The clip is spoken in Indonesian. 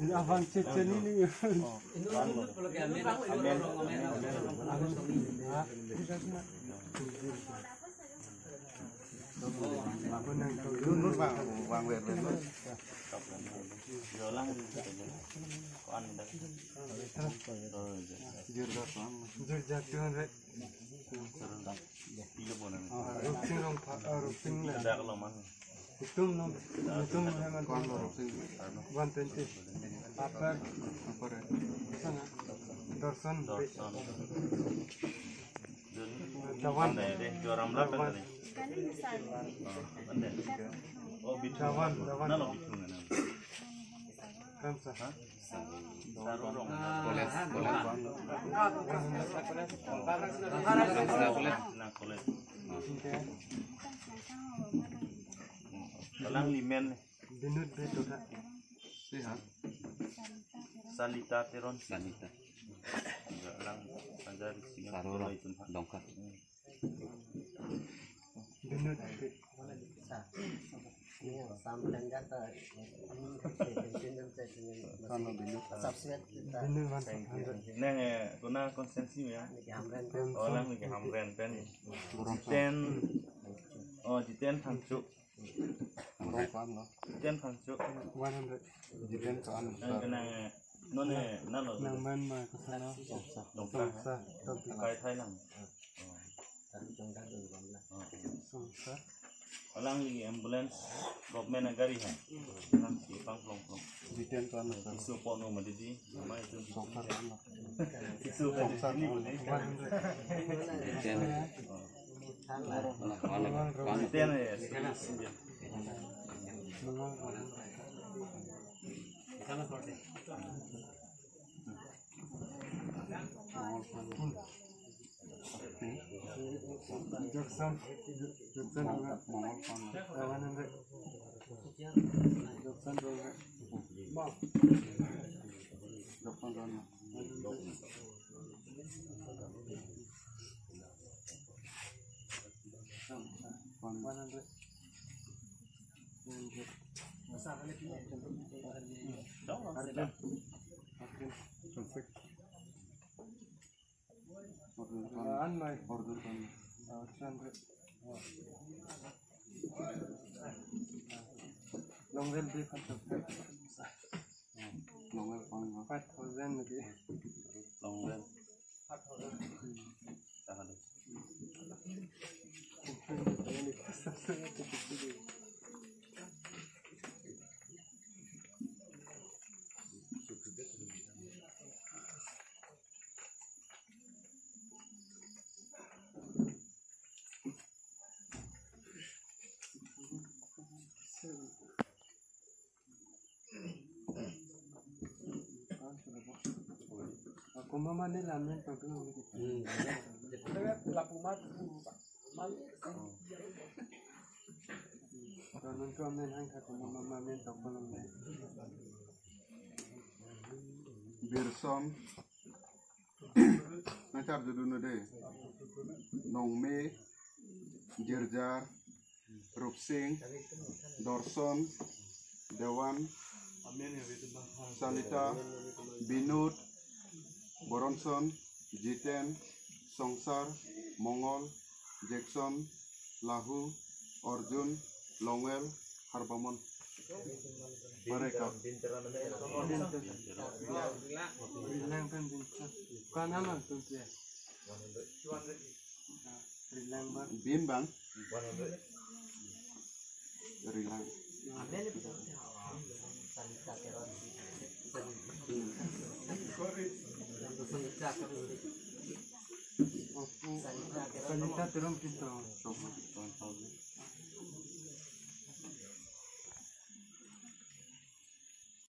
Abang Cecen ini. Binut betul tak? Salita teron salita. Lang ada di sini kalau itu dongkak. Binut. Neng guna konsensi ya. Orang lagi hamren pen. Jiten hancur. Jiten hancur. 100. Jiten soal. Nano. Nang man ma kesana. Dongkak. Kai Thailand. Songsa. Orang lagi ambulans government negari hai. Si pang. Jiten soal. Isu pono madidi. Nama itu. Songsa. Isu songsa ni. 100. Jiten ya. Jackson juga lawan Andre. Jackson juga. Jackson juga. Longel be Longel 5,000 lagi. Longel. Aku mama ni lamen tu tu. Kalau tu amen hang aku mama mamen tu kalau ni. Birsom. Nancar judulnya deh. Nongme, Jirjar, Rupsing, Dorson, Dewan, Salita, Binut, Boronson, Jiten, Songsar, Mongol, Jackson, Lahu, Orjun, Longel, Harbamon. Mereka. Rilang kan bintang. Kau nama tu dia. Rilang bang. Bin bang. Rilang. Salita terus kita.